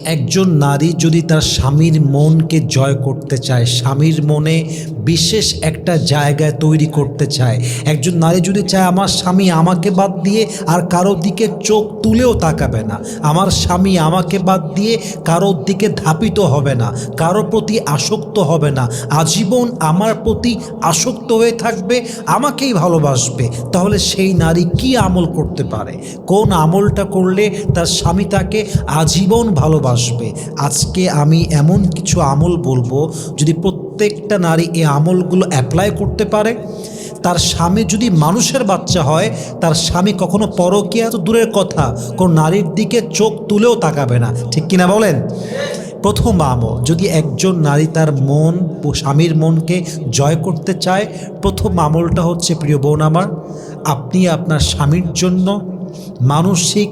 একজন নারী যদি তার স্বামীর মনকে জয় করতে চায়, স্বামীর মনে বিশেষ একটা জায়গায় তৈরি করতে চায়, একজন নারী যদি চায় আমার স্বামী আমাকে বাদ দিয়ে আর কারোর দিকে চোখ তুলেও তাকাবে না, আমার স্বামী আমাকে বাদ দিয়ে কারোর দিকে ধাপিত হবে না, কারোর প্রতি আসক্ত হবে না, আজীবন আমার প্রতি আসক্ত হয়ে থাকবে, আমাকেই ভালোবাসবে, তাহলে সেই নারী কি আমল করতে পারে? কোন আমলটা করলে তার স্বামী তাকে আজীবন ভালোবাসবে? আজকে আমি এমন কিছু আমল বলবো, যদি প্রত্যেকটা নারী এই আমলগুলো অ্যাপ্লাই করতে পারে, তার স্বামী যদি মানুষের বাচ্চা হয়, তার স্বামী কখনো পরকীয়া তো দূরের কথা, কোন নারীর দিকে চোখ তুলেও তাকাবে না। ঠিক কিনা বলেন? প্রথম আমল, যদি একজন নারী তার মন ও স্বামীর মনকে জয় করতে চায়, প্রথম আমলটা হচ্ছে, প্রিয় বোন আমার, আপনি আপনার স্বামীর জন্য মানসিক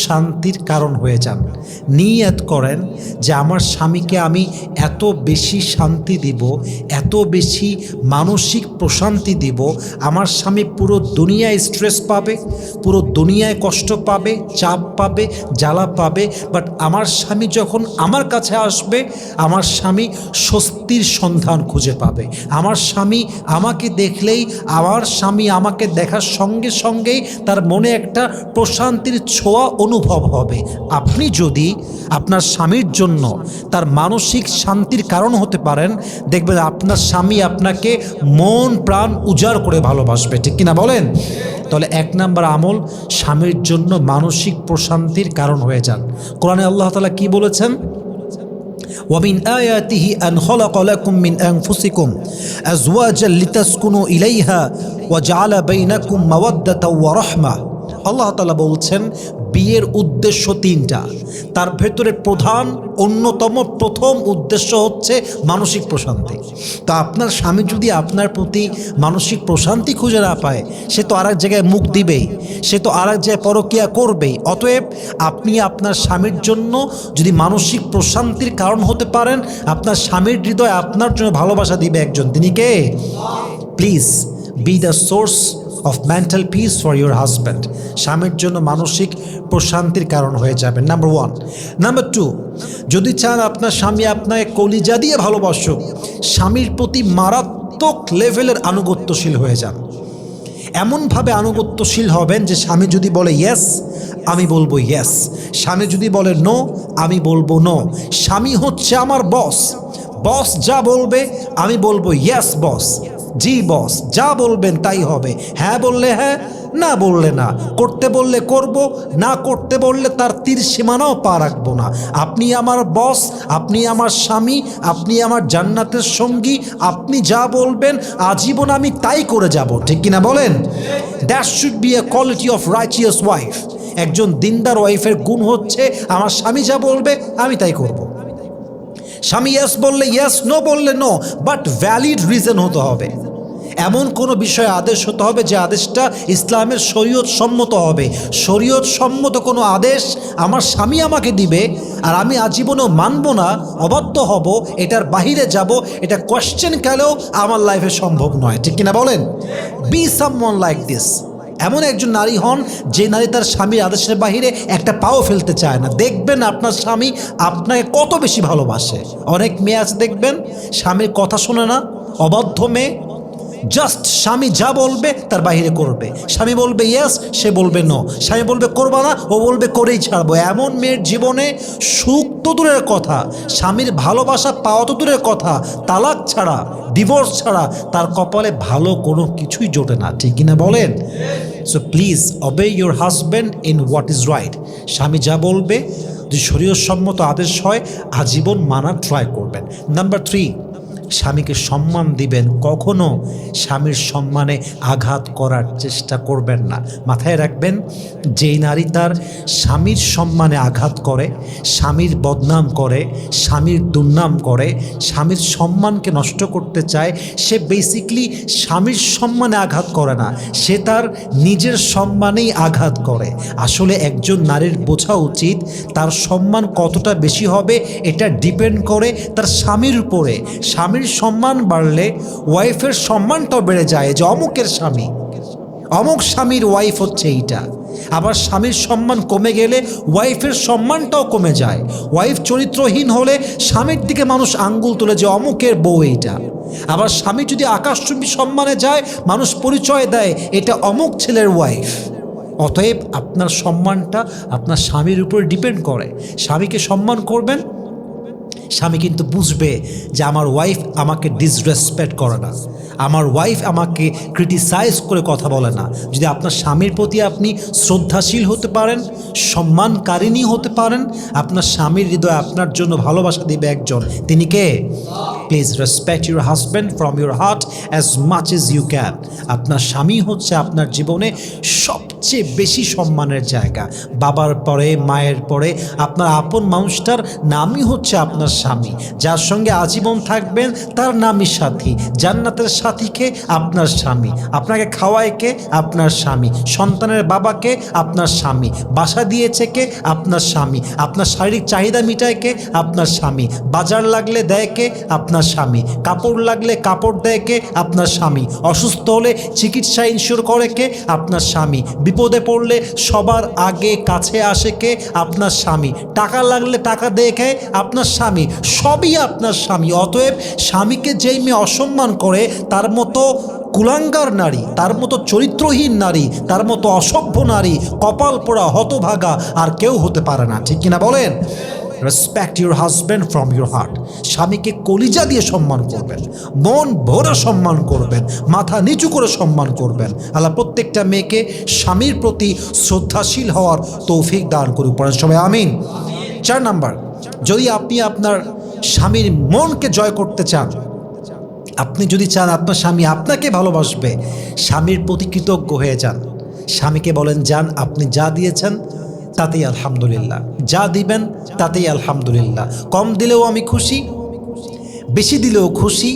শান্তির কারণ হয়ে যান। নিয়ত করেন যে আমার স্বামীকে আমি এত বেশি শান্তি দিব, এত বেশি মানসিক প্রশান্তি দিব, আমার স্বামী পুরো দুনিয়ায় স্ট্রেস পাবে, পুরো দুনিয়ায় কষ্ট পাবে, চাপ পাবে, জ্বালা পাবে, বাট আমার স্বামী যখন আমার কাছে আসবে, আমার স্বামী স্বস্তির সন্ধান খুঁজে পাবে। আমার স্বামী আমাকে দেখলেই, আমার স্বামী আমাকে দেখার সঙ্গে সঙ্গেই তার মনে একটা প্রশান্তির ছোঁয়া অনুভব হবে। আপনি যদি আপনার স্বামীর জন্য তার মানসিক শান্তির কারণ হতে পারেন, দেখবেন আপনার স্বামী আপনাকে মন প্রাণ উজাড় করে ভালোবাসবে। ঠিক কিনা বলেন? তাহলে 1 নম্বর আমল, স্বামীর জন্য মানসিক প্রশান্তির কারণ হয়ে যান। কোরআনে আল্লাহ তাআলা কি বলেছেন? وَمِنْ آيَاتِهِ أَنْ خَلَقَ لَكُم مِّنْ أَنفُسِكُمْ أَزْوَاجًا لِتَسْكُنُوا إِلَيْهَا وَجَعَلَ بَيْنَكُم مَّوَدَّةً وَرَحْمَةً। আল্লাহ তাআলা বলছেন বিয়ের উদ্দেশ্য 3টা, তার ভেতরে প্রধান অন্যতম প্রথম উদ্দেশ্য হচ্ছে মানসিক প্রশান্তি। তা আপনার স্বামী যদি আপনার প্রতি মানসিক প্রশান্তি খুঁজে না পায়, সে তো আরেক জায়গায় মুখ দিবেই, সে তো আরেক জায়গায় পরকীয়া করবেই। অতএব আপনি আপনার স্বামীর জন্য যদি মানসিক প্রশান্তির কারণ হতে পারেন, আপনার স্বামীর হৃদয় আপনার জন্য ভালোবাসা দিবে একজন, তিনি কে? Please be the source of mental peace for your husband. স্বামীর জন্য মানসিক প্রশান্তির কারণ হয়ে যাবে, নাম্বার 1। নাম্বার 2, যদি চান আপনার স্বামী আপনাকে কলিজা দিয়ে ভালোবাসুক, স্বামীর প্রতি মারাত্মক লেভেলের আনুগত্যশীল হয়ে যান। এমনভাবে আনুগত্যশীল হবেন যে স্বামী যদি বলে ইয়েস, আমি বলবো ইয়েস, স্বামী যদি বলে নো, আমি বলবো নো। স্বামী হচ্ছে আমার বস, বস যা বলবে আমি বলবো ইয়েস বস, জি বস, যা বলবেন তাই হবে, হ্যাঁ বললে হ্যাঁ, না বললে না, করতে বললে করব, না করতে বললে তার তীর সীমানাও পা রাখবো না। আপনি আমার বস, আপনি আমার স্বামী, আপনি আমার জান্নাতের সঙ্গী, আপনি যা বলবেন আজীবন আমি তাই করে যাব। ঠিক কিনা বলেন? That should be a quality of righteous wife. একজন দিনদার ওয়াইফের গুণ হচ্ছে আমার স্বামী যা বলবে আমি তাই করব। স্বামী ইয়েস বললে ইয়েস, নো বললে নো, বাট ভ্যালিড রিজন হতে হবে। এমন কোনো বিষয়ে আদেশ হতে হবে যে আদেশটা ইসলামের শরীয়ত সম্মত হবে। শরীয়ত সম্মত কোনো আদেশ আমার স্বামী আমাকে দিবে আর আমি আজীবনেও মানব না, অবাধ্য হব, এটার বাহিরে যাব, এটা কোয়েশ্চেন গেলেও আমার লাইফে সম্ভব নয়। ঠিক কিনা বলেন? B someone like this. এমন একজন নারী হন যে নারী তার স্বামীর আদেশের বাহিরে একটা পাও ফেলতে চায় না। দেখবেন আপনার স্বামী আপনাকে কত বেশি ভালোবাসে। অনেক মেয়ে আছে দেখবেন স্বামীর কথা শোনে না, অবাধ্য মেয়ে, জাস্ট স্বামী যা বলবে তার বাহিরে করবে। স্বামী বলবে ইয়েস, সে বলবে নো, স্বামী বলবে করবা না, ও বলবে করেই ছাড়বো। এমন মেয়ের জীবনে সুখ তো দূরের কথা, স্বামীর ভালোবাসা পাওয়া তো দূরের কথা, তালাক ছাড়া, ডিভোর্স ছাড়া তার কপালে ভালো কোনো কিছুই জোটে না। ঠিক কিনা বলেন? So please obey your husband in what is right. স্বামী যা বলবে, যদি শরীয়তসম্মত আদেশ হয়, আজীবন মানার ট্রাই করবেন। নাম্বার 3, স্বামীকে সম্মান দিবেন। কখনো স্বামীর সম্মানে আঘাত করার চেষ্টা করবেন না। মাথায় রাখবেন, যেই নারী তার স্বামীর সম্মানে আঘাত করে, স্বামীর বদনাম করে, স্বামীর দুর্নাম করে, স্বামীর সম্মানকে নষ্ট করতে চায়, সে বেসিকলি স্বামীর সম্মানে আঘাত করে না, সে তার নিজের সম্মানেই আঘাত করে। আসলে একজন নারীর বোঝা উচিত তার সম্মান কতটা বেশি হবে এটা ডিপেন্ড করে তার স্বামীর উপরে। স্বামীর সম্মান বাড়লে ওয়াইফের সম্মানটাও বেড়ে যায়, যে অমুকের স্বামী, অমুক স্বামীর ওয়াইফ হচ্ছে এইটা। আবার স্বামীর সম্মান কমে গেলে ওয়াইফের সম্মানটাও কমে যায়। ওয়াইফ চরিত্রহীন হলে স্বামীর দিকে মানুষ আঙ্গুল তুলে যে অমুকের বউ এইটা। আবার স্বামী যদি আকাশচুম্বী সম্মানে যায়, মানুষ পরিচয় দেয় এটা অমুক ছেলের ওয়াইফ। অতএব আপনার সম্মানটা আপনার স্বামীর উপর ডিপেন্ড করে। স্বামীকে সম্মান করবেন, স্বামী কিন্তু বুঝবে যে আমার ওয়াইফ আমাকে ডিসরেসপেক্ট করে না, আমার ওয়াইফ আমাকে ক্রিটিসাইজ করে কথা বলে না। যদি আপনার স্বামীর প্রতি আপনি শ্রদ্ধাশীল হতে পারেন, সম্মানকারিণী হতে পারেন, আপনার স্বামীর হৃদয়ে আপনার জন্য ভালোবাসা দিবে একজন, তিনি কে? Please respect your husband from your heart as much as you can. আপনার স্বামী হচ্ছে আপনার জীবনে সবচেয়ে বেশি সম্মানের জায়গা। বাবার পরে, মায়ের পরে আপনার আপন মানুষটার নামই হচ্ছে আপনার স্বামী। যার সঙ্গে আজীবন থাকবেন তার নামই সাথী। জান্নাতের সাথীকে আপনার স্বামী, আপনাকে খাওয়ায় কে? আপনার স্বামী। সন্তানের বাবাকে? আপনার স্বামী। বাসা দিয়েছে কে? আপনার স্বামী। আপনার শারীরিক চাহিদা মিটায় কে? আপনার স্বামী। বাজার লাগলে দেয় কে? আপনার স্বামী। কাপড় লাগলে কাপড় দেয় কে? আপনার স্বামী। অসুস্থ হলে চিকিৎসা ইনশিওর করে কে? আপনার স্বামী। বিপদে পড়লে সবার আগে কাছে আসে কে? আপনার স্বামী। টাকা লাগলে টাকা দেয় কে? আপনার স্বামী। সবই আপনার স্বামী। অতএব স্বামীকে যেই মেয়ে অসম্মান করে, তার মতো কুলাঙ্গার নারী, তার মতো চরিত্রহীন নারী, তার মতো অসভ্য নারী, কপাল পোড়া হতভাগা আর কেউ হতে পারে না। ঠিক কিনা বলেন? Respect your husband from your heart. স্বামীকে কলিজা দিয়ে সম্মান করবেন, মন ভরে সম্মান করবেন, মাথা নিচু করে সম্মান করবেন। আল্লাহ প্রত্যেকটা মেয়েকে স্বামীর প্রতি শ্রদ্ধাশীল হওয়ার তৌফিক দান করুক। পড়েন সবাই আমিন। 4 নাম্বার, যদি আপনি আপনার স্বামীর মনকে জয় করতে চান, আপনি যদি চান আপনার স্বামী আপনাকে ভালোবাসবে, স্বামীর প্রতি কৃতজ্ঞ হয়ে যান। স্বামীকে বলেন, যান আপনি যা দিয়েছেন তাতেই আলহামদুলিল্লাহ, যা দিবেন তাতেই আলহামদুলিল্লাহ। কম দিলেও আমি খুশি, বেশি দিলেও খুশি,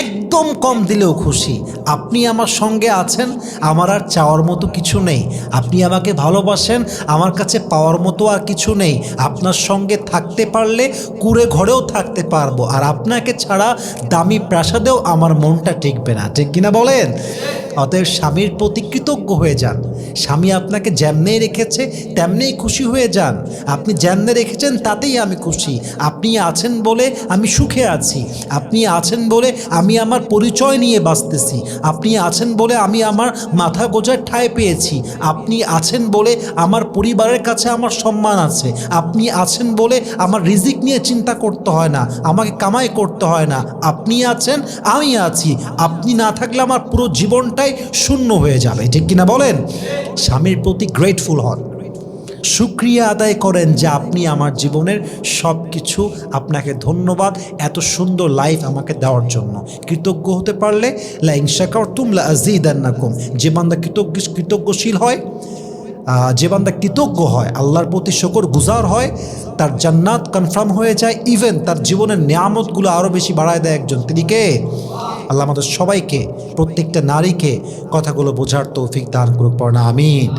একদম কম দিলেও খুশি। আপনি আমার সঙ্গে আছেন, আমার আর চাওয়ার মতো কিছু নেই। আপনি আমাকে ভালোবাসেন, আমার কাছে পাওয়ার মতো আর কিছু নেই। আপনার সঙ্গে থাকতে পারলে কুঁড়ে ঘরেও থাকতে পারবো, আর আপনাকে ছাড়া দামি প্রাসাদেও আমার মনটা টিকবে না। ঠিক কিনা বলেন? অতএব স্বামীর প্রতি কৃতজ্ঞ হয়ে যান। স্বামী আপনাকে যেমনেই রেখেছে তেমনেই খুশি হয়ে যান। আপনি যেমনে রেখেছেন তাতেই আমি খুশি। আপনি আছেন বলে আমি সুখে আছি, আপনি আছেন বলে আমি আমার পরিচয় নিয়ে বাঁচতেছি, আপনি আছেন বলে আমি আমার মাথা গোজার ঠাঁই পেয়েছি, আপনি আছেন বলে আমার পরিবারের কাছে আমার সম্মান আছে, আপনি আছেন বলে আমার রিজিক নিয়ে চিন্তা করতে হয় না, আমাকে কামাই করতে হয় না। আপনি আছেন, আমি আছি। আপনি না থাকলে আমার পুরো জীবনটাই শূন্য হয়ে যাবে। ঠিক কিনা বলেন? স্বামীর প্রতি গ্রেটফুল হন, শুকরিয়া আদায় করেন যে আপনি আমার জীবনের সব কিছু, আপনাকে ধন্যবাদ এত সুন্দর লাইফ আমাকে দেওয়ার জন্য। কৃতজ্ঞ হতে পারলে লা ইন শাকারতুম লা আযীদান্নাকুম। যে বান্দা কৃতজ্ঞশীল হয়, যে বান্দা কৃতজ্ঞ হয়, আল্লাহর প্রতি শুকর গুজার হয়, তার জান্নাত কনফার্ম হয়ে যায়। ইভেন তার জীবনের নিয়ামতগুলো আরও বেশি বাড়ায় দেয় একজন। তিনি কে? আল্লাহ আমাদের সবাইকে, প্রত্যেকটা নারীকে কথাগুলো বোঝার তৌফিক দান করুক। পড়না আমিন।